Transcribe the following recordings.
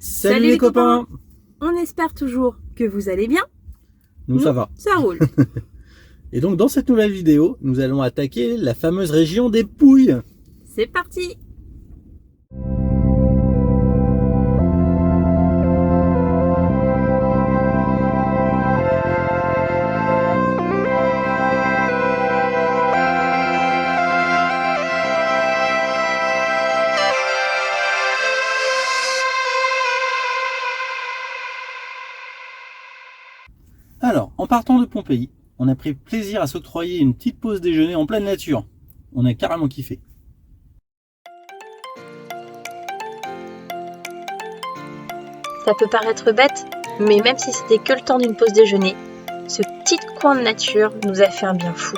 Salut les copains. On espère toujours que vous allez bien. Nous ça va. Ça roule. Et donc dans cette nouvelle vidéo, nous allons attaquer la fameuse région des Pouilles. C'est parti. Alors, en partant de Pompéi, on a pris plaisir à s'octroyer une petite pause déjeuner en pleine nature. On a carrément kiffé. Ça peut paraître bête, mais même si c'était que le temps d'une pause déjeuner, ce petit coin de nature nous a fait un bien fou.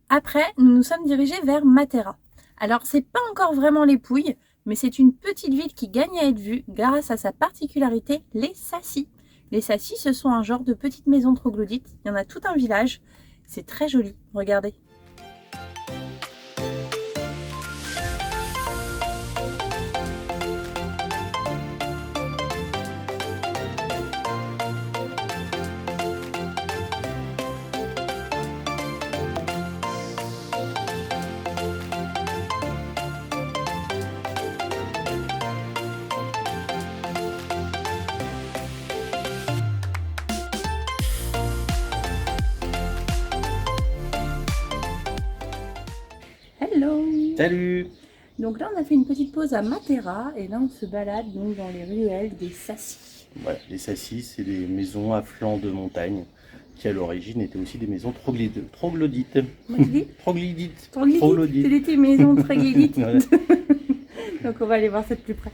Après, nous nous sommes dirigés vers Matera. Alors, c'est pas encore vraiment les Pouilles, mais c'est une petite ville qui gagne à être vue grâce à sa particularité, les sassis. Les sassis, ce sont un genre de petites maisons troglodytes. Il y en a tout un village. C'est très joli. Regardez. Hello! Salut! Donc là, on a fait une petite pause à Matera et là, on se balade donc dans les ruelles des sassis. Ouais, les sassis, c'est des maisons à flanc de montagne qui à l'origine étaient aussi des maisons troglodytes. Troglodytes. C'est des petites maisons troglodytes. Ouais. Donc on va aller voir ça de plus près.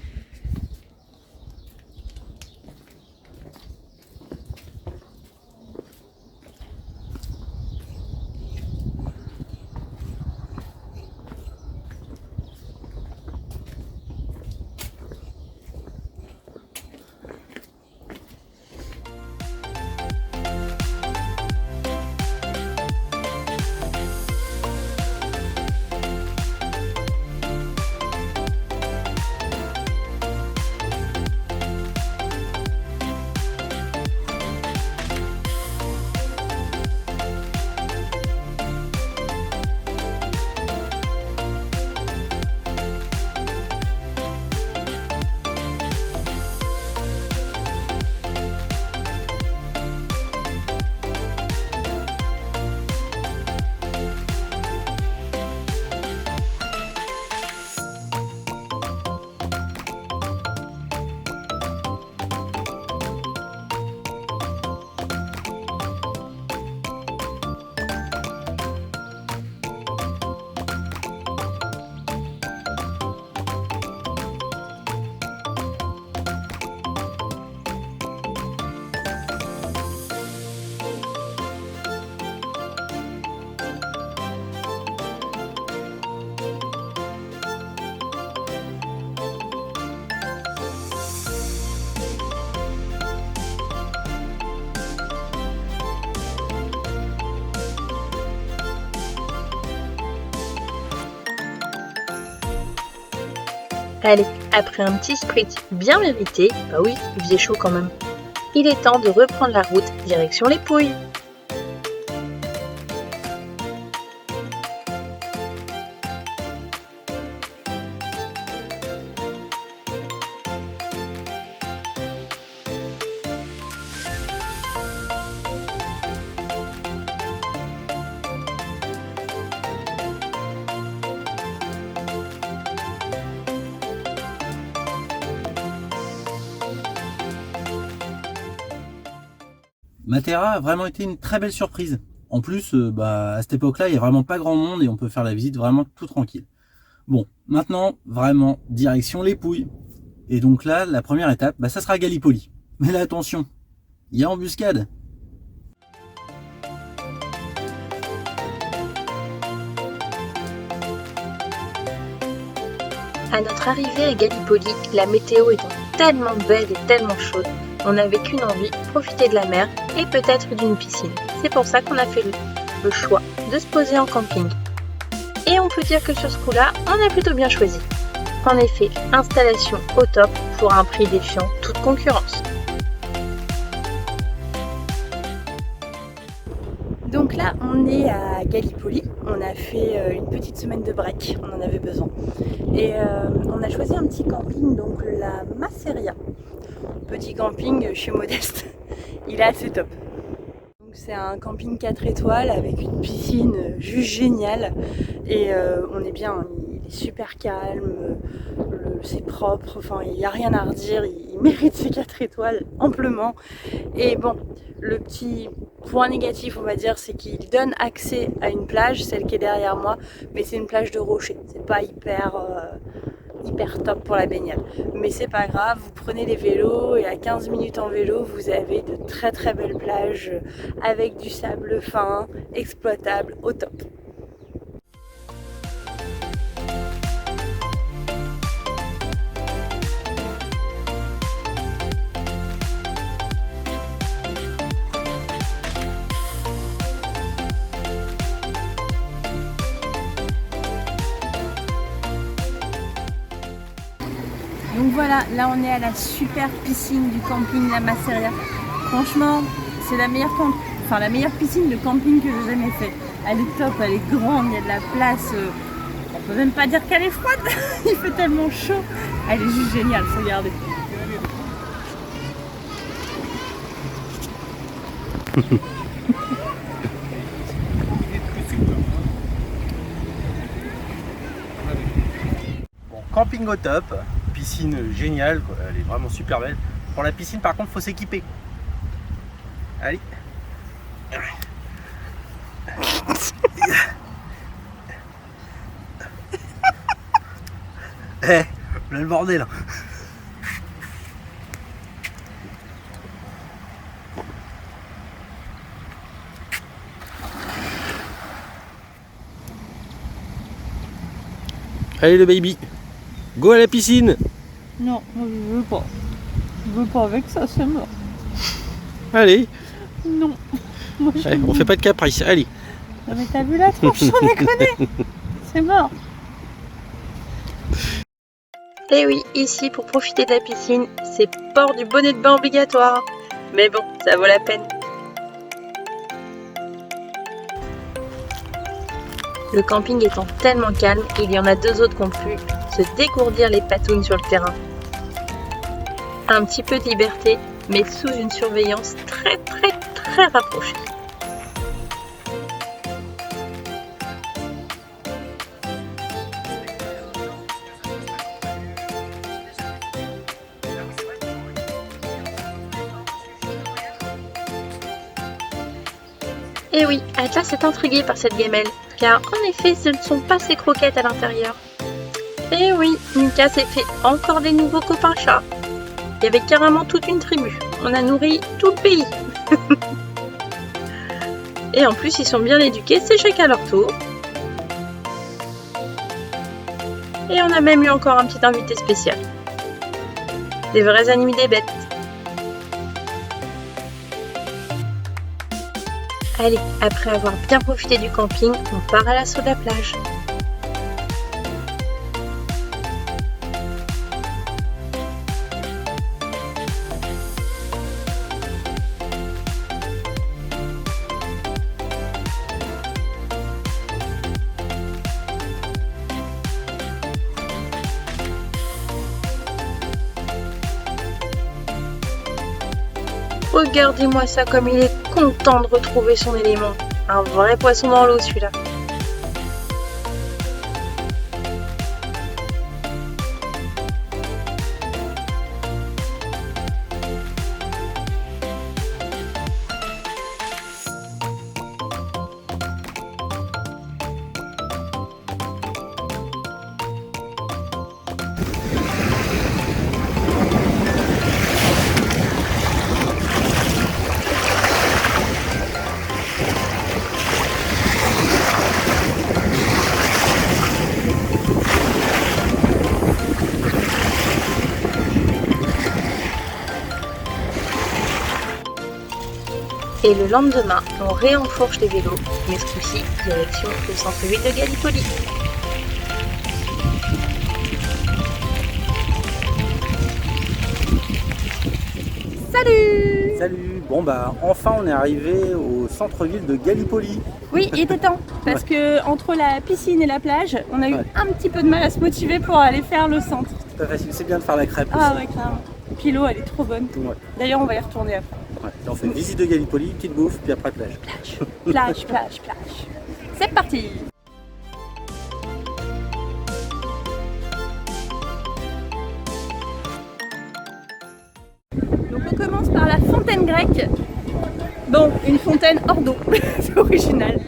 Allez, après un petit sprint bien mérité, bah oui, il faisait chaud quand même, il est temps de reprendre la route direction les Pouilles. Matera a vraiment été une très belle surprise. En plus, à cette époque-là, il n'y a vraiment pas grand monde et on peut faire la visite vraiment tout tranquille. Bon, maintenant, vraiment, direction les Pouilles. Et donc là, la première étape, ça sera Gallipoli. Mais là, attention, il y a embuscade. À notre arrivée à Gallipoli, la météo étant tellement belle et tellement chaude, on n'avait qu'une envie, profiter de la mer et peut-être d'une piscine. C'est pour ça qu'on a fait le choix de se poser en camping. Et on peut dire que sur ce coup-là, on a plutôt bien choisi. En effet, installation au top pour un prix défiant toute concurrence. Donc là, on est à Gallipoli. On a fait une petite semaine de break, on en avait besoin. Et on a choisi un petit camping, donc la Masseria. Petit camping chez Modeste. Il est assez top. Donc c'est un camping 4 étoiles avec une piscine juste géniale. Et on est bien, il est super calme, c'est propre, enfin il n'y a rien à redire, il mérite ses 4 étoiles amplement. Et bon, le petit point négatif, on va dire, c'est qu'il donne accès à une plage, celle qui est derrière moi, mais c'est une plage de rochers, c'est pas hyper top pour la baignade. Mais c'est pas grave, vous prenez les vélos et à 15 minutes en vélo, vous avez de très très belles plages avec du sable fin, exploitable, au top. Donc voilà, là on est à la super piscine du camping La Masseria. Franchement, c'est la meilleure piscine de camping que j'ai jamais fait. Elle est top, elle est grande, il y a de la place. On peut même pas dire qu'elle est froide, il fait tellement chaud. Elle est juste géniale, faut regarder. Bon, camping au top, piscine géniale, quoi. Elle est vraiment super belle. Pour la piscine, par contre, faut s'équiper. Allez. Là le bordel. Allez le baby, go à la piscine. Non, moi je veux pas. Je veux pas avec ça, c'est mort. Allez, Non. Moi, allez, on fait pas de caprice, allez. Non mais t'as vu la tronche, sans déconner. C'est mort. Et oui, ici, pour profiter de la piscine, c'est port du bonnet de bain obligatoire. Mais bon, ça vaut la peine. Le camping étant tellement calme, il y en a 2 autres qui ont pu se dégourdir les patounes sur le terrain. Un petit peu de liberté, mais sous une surveillance très rapprochée. Et oui, Atlas est intrigué par cette gamelle, car en effet, ce ne sont pas ses croquettes à l'intérieur. Et oui, Mika s'est fait encore des nouveaux copains chats. Il y avait carrément toute une tribu. On a nourri tout le pays. Et en plus, ils sont bien éduqués, c'est chacun leur tour. Et on a même eu encore un petit invité spécial. Des vrais amis des bêtes. Allez, après avoir bien profité du camping, on part à l'assaut de la plage. Regardez-moi ça comme il est content de retrouver son élément. Un vrai poisson dans l'eau celui-là. Et le lendemain, on réenfourche les vélos, mais ce coup-ci, direction le centre-ville de Gallipoli. Salut! Salut! Bon bah enfin on est arrivé au centre-ville de Gallipoli. Oui, il était temps, parce que entre la piscine et la plage, on a eu un petit peu de mal à se motiver pour aller faire le centre. C'est pas facile, c'est bien de faire la crêpe Ah aussi. ouais, clairement. Puis l'eau, elle est trop bonne. Ouais. D'ailleurs, on va y retourner après. Ouais. Là, on fait visite de Gallipoli, petite bouffe, puis après plage. Plage, plage, plage. C'est parti! Donc on commence par la fontaine grecque. Bon, une fontaine hors d'eau, c'est original.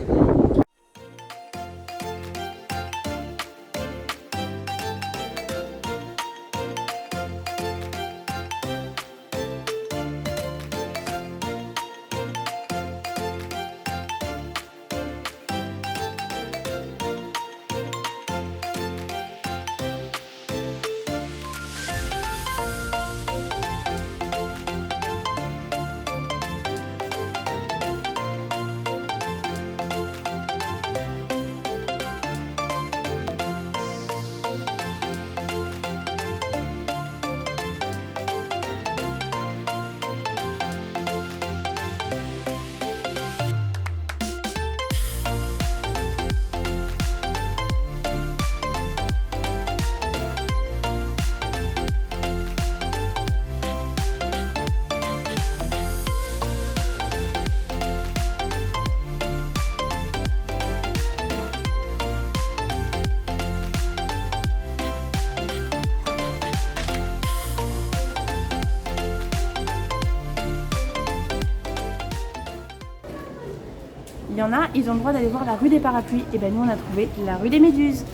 Il y en a, ils ont le droit d'aller voir la rue des Parapluies. Et ben nous on a trouvé la rue des Méduses.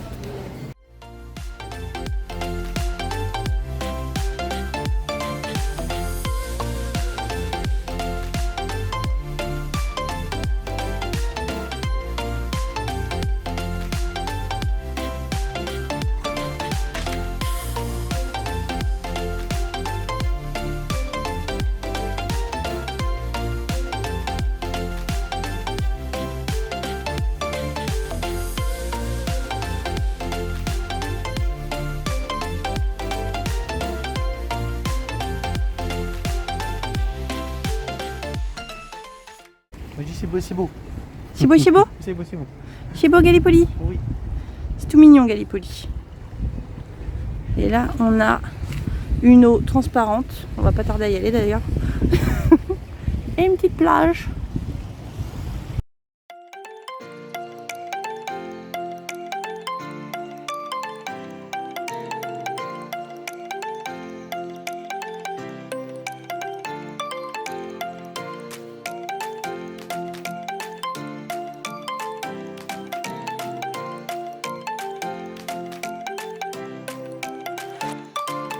Je dis c'est beau, c'est beau. Chibo Chibo? C'est beau, c'est beau. Chibo Gallipoli? Oui. C'est tout mignon Gallipoli. Et là on a une eau transparente, on va pas tarder à y aller d'ailleurs. Et une petite plage.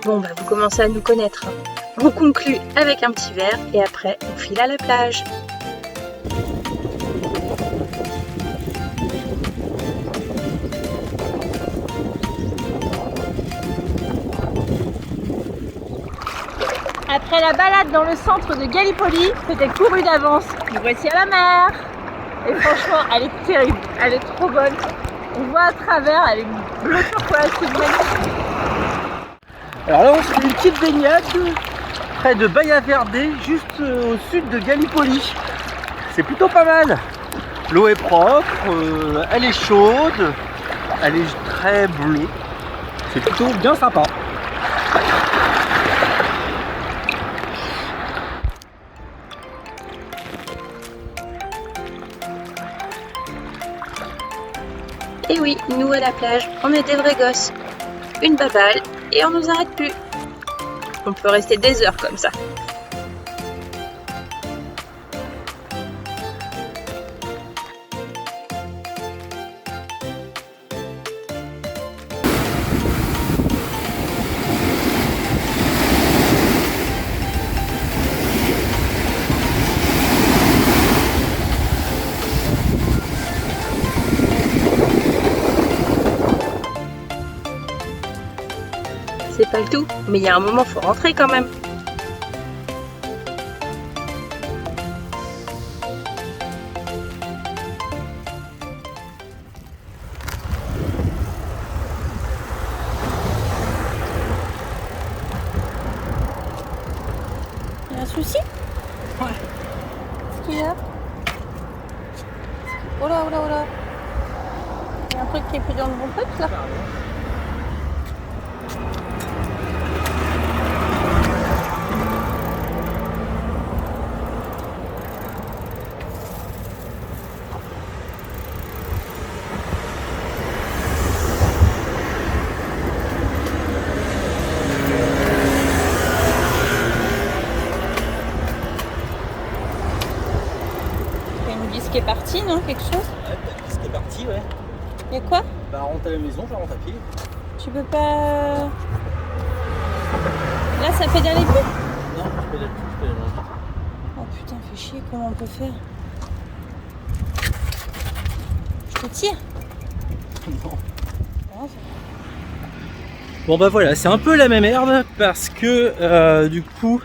Bon bah vous commencez à nous connaître. On conclut avec un petit verre et après on file à la plage. Après la balade dans le centre de Gallipoli, c'était couru d'avance. Nous voici à la mer. Et franchement, elle est terrible, elle est trop bonne. On voit à travers, elle est bleu turquoise, c'est magnifique. Alors là on se fait une petite baignade près de Baia Verde, juste au sud de Gallipoli. C'est plutôt pas mal. L'eau est propre, elle est chaude, elle est très bleue. C'est plutôt bien sympa. Et oui, nous à la plage, on est des vrais gosses. Une baballe et on nous arrête plus. On peut rester des heures comme ça. C'est pas le tout, mais il y a un moment, faut rentrer quand même. souci? Ouais. Qu'est-ce qu'il y a? Oh là, oh là, oh là. Il y a un truc qui est pris dans le bon truc là. Qui est parti, non? Quelque chose? Ouais, c'est parti, ouais. Y'a quoi? Bah, rentre à la maison, je rentre à pied. Tu peux pas... Là, ça pédale plus? Non, je pédale plus, je pédale plus. Oh putain, fais chier, comment on peut faire? Je te tire? Non. Oh, Bon bah voilà, c'est un peu la même merde parce que du coup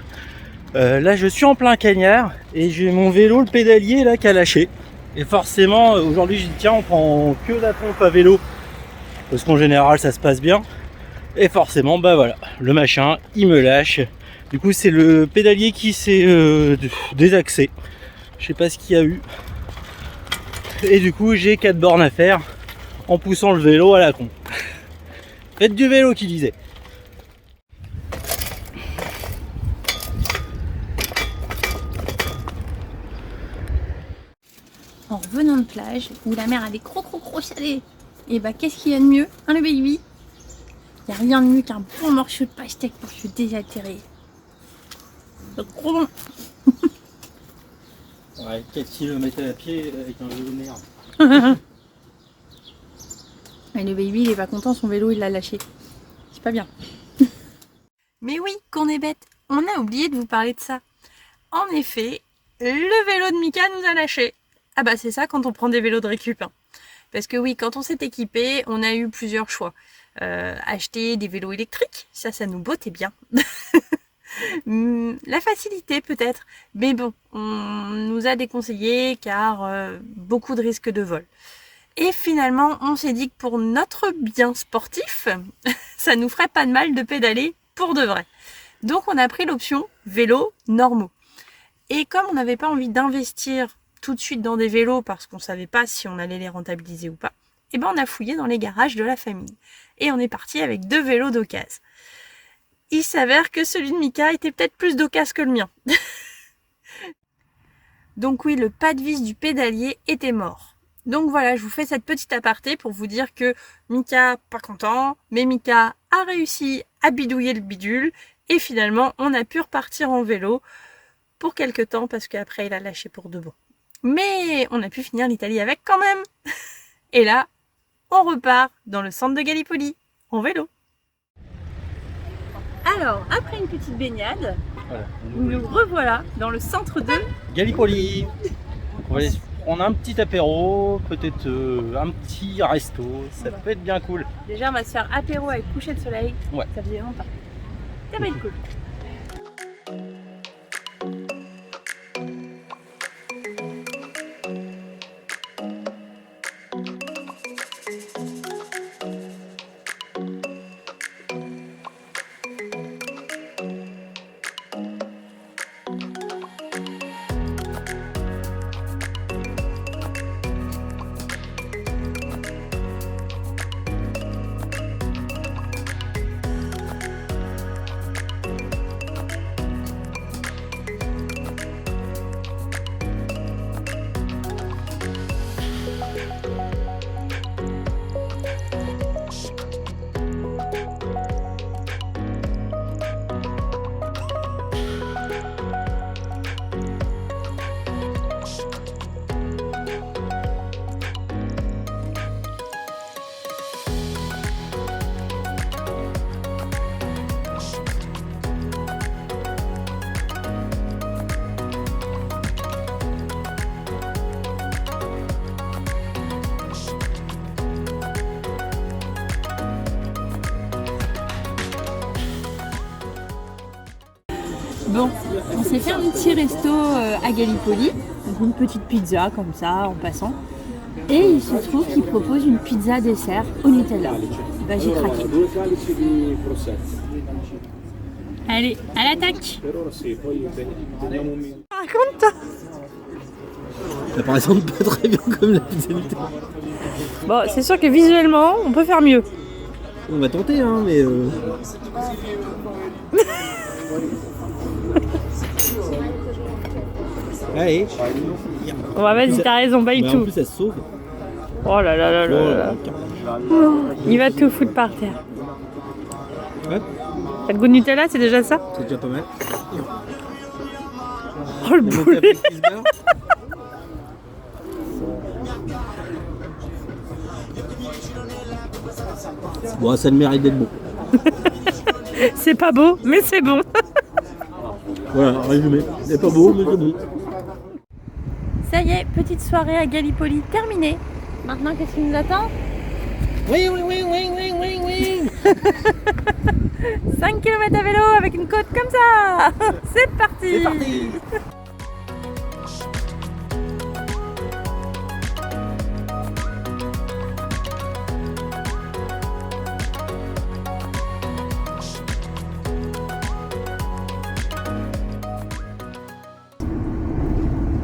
là je suis en plein cagnard et j'ai mon vélo, le pédalier là qui a lâché. Et forcément aujourd'hui j'ai dit tiens on prend que la pompe à vélo parce qu'en général ça se passe bien. Et forcément bah voilà, le machin il me lâche. Du coup c'est le pédalier qui s'est désaxé. Je sais pas ce qu'il y a eu. Et du coup j'ai 4 bornes à faire en poussant le vélo à la con. Faites du vélo qui disait. En revenant de plage, où la mer elle est trop salée, et bah qu'est-ce qu'il y a de mieux, hein le baby? Y a rien de mieux qu'un bon morceau de pastèque pour se désaltérer. C'est trop bon. Ouais, 4 km à pied avec un vélo de merde. Et le baby il est pas content, son vélo il l'a lâché. C'est pas bien. Mais oui, qu'on est bête, on a oublié de vous parler de ça. En effet, le vélo de Mika nous a lâché. Ah bah c'est ça quand on prend des vélos de récup. Hein. Parce que oui, quand on s'est équipé, on a eu plusieurs choix. Acheter des vélos électriques, ça nous bottait bien. La facilité peut-être, mais bon, on nous a déconseillé car beaucoup de risques de vol. Et finalement, on s'est dit que pour notre bien sportif, ça nous ferait pas de mal de pédaler pour de vrai. Donc on a pris l'option vélos normaux. Et comme on n'avait pas envie d'investir tout de suite dans des vélos parce qu'on savait pas si on allait les rentabiliser ou pas, et ben on a fouillé dans les garages de la famille. Et on est parti avec 2 vélos d'occasion. Il s'avère que celui de Mika était peut-être plus d'occasion que le mien. Donc oui, le pas de vis du pédalier était mort. Donc voilà, je vous fais cette petite aparté pour vous dire que Mika, pas content, mais Mika a réussi à bidouiller le bidule et finalement on a pu repartir en vélo pour quelques temps parce qu'après il a lâché pour de bon. Mais on a pu finir l'Italie avec quand même. Et là, on repart dans le centre de Gallipoli en vélo. Alors, après une petite baignade, Voilà. nous revoilà dans le centre de Gallipoli. On va aller prendre un petit apéro, peut-être un petit resto, ça peut être bien cool. Déjà, on va se faire apéro avec coucher de soleil. Ouais. Ça faisait longtemps. Ça va être cool. Bon, on s'est fait un petit resto à Gallipoli, donc une petite pizza comme ça en passant. Et il se trouve qu'il propose une pizza dessert au Nutella. Bah, j'ai craqué. Allez, à l'attaque. Raconte-toi. Ça paraît sans doute pas très bien comme la pizza Nutella. Bon, c'est sûr que visuellement, on peut faire mieux. On va tenter, hein, mais... Allez. Bon, bah, vas-y, t'as raison, pas du Mais en tout. plus, elle se sauve. Oh là là là là là. Il va tout foutre par terre. Ouais, T'as le goût de Nutella, c'est déjà ça? c'est déjà pas mal. Oh le Le mot boulet. qui se barre. Bon, ça le mérite d'être bon. C'est pas beau, mais c'est bon. Voilà, résumé. C'est pas beau, mais c'est bon. Ça y est, petite soirée à Gallipoli terminée. Maintenant, qu'est-ce qui nous attend? Oui, oui, oui, oui, oui, oui, oui. 5 km à vélo avec une côte comme ça. C'est parti. C'est parti.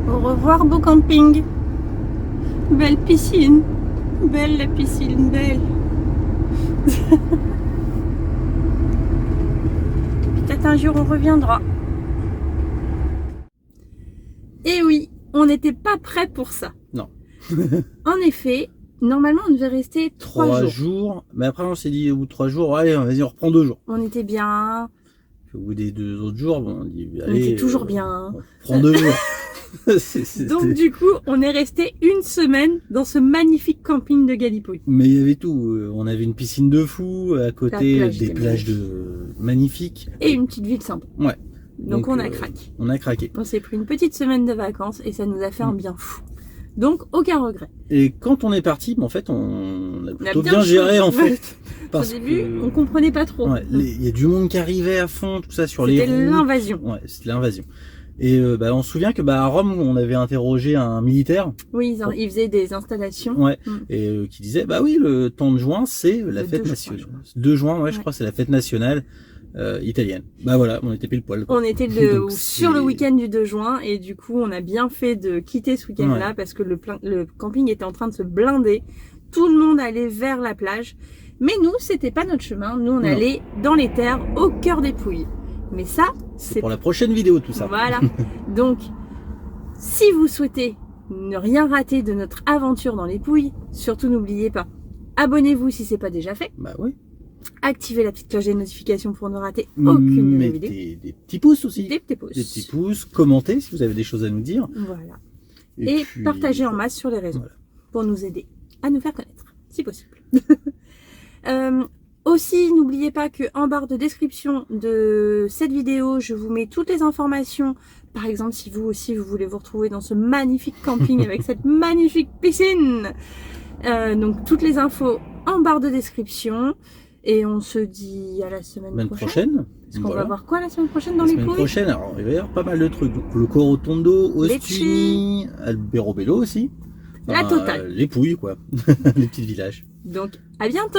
Au revoir, beau camping. Belle piscine. Belle la piscine, belle. Peut-être un jour on reviendra. Et oui, on n'était pas prêt pour ça. Non. En effet, normalement on devait rester 3 3 jours. jours. Mais après, on s'est dit, au bout de 3 jours, allez, vas-y, on reprend 2 jours. On était bien, Puis au bout des 2 autres jours, bon, on dit, on allez. était toujours bien. On prend 2 jours. Donc du coup, on est resté une semaine dans ce magnifique camping de Gallipoli. Mais il y avait tout. On avait une piscine de fou, à côté plage des était plages magnifiques. Et une petite ville sympa. Ouais. Donc on a craqué. On a craqué. On s'est pris une petite semaine de vacances et ça nous a fait un bien fou. Donc aucun regret. Et quand on est parti, en fait, on a plutôt bien bien géré, en choisi. fait. Au Parce début, que- on comprenait pas trop. ouais, il y a du monde qui arrivait à fond, tout ça sur les C'était routes. l'invasion. Ouais, c'était l'invasion. Et on se souvient que à Rome, on avait interrogé un militaire, Oui, ils faisaient des installations. ouais, Mm. et qui disait oui, le temps de juin, c'est la Le fête 2 nationale. juin, je 2 juin, ouais, je Ouais. crois, c'est la fête nationale italienne. Voilà, on était pile poil. quoi. On était Donc, sur le c'est- week-end du 2 juin et du coup, on a bien fait de quitter ce week-end-là parce que le camping était en train de se blinder. Tout le monde allait vers la plage. Mais nous, c'était pas notre chemin. Nous, on Non. allait dans les terres, au cœur des Pouilles. Mais ça, c'est Pour la prochaine vidéo, tout ça. Voilà. Donc, si vous souhaitez ne rien rater de notre aventure dans les Pouilles, surtout n'oubliez pas, abonnez-vous si c'est pas déjà fait, Bah oui. activez la petite cloche des notifications pour ne rater aucune de nos vidéos. Mettez des petits pouces aussi. Des petits pouces. Des petits pouces, commentez si vous avez des choses à nous dire. Voilà. Et puis, partagez en masse sur les réseaux voilà. pour nous aider à nous faire connaître, si possible. Aussi, n'oubliez pas que en barre de description de cette vidéo, je vous mets toutes les informations. Par exemple, si vous aussi vous voulez vous retrouver dans ce magnifique camping avec cette magnifique piscine. Donc toutes les infos en barre de description. Et on se dit à la semaine prochaine. Parce qu'on va voir quoi la semaine prochaine dans La les semaine Pouilles? prochaine, alors il va y avoir pas mal de trucs. Donc, le Corotondo, Ostuni, Alberobello aussi. La totale. Les Pouilles, quoi. Les petits villages. Donc à bientôt.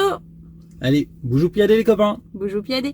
Allez, bougou piadé les copains. Bonjour piadé.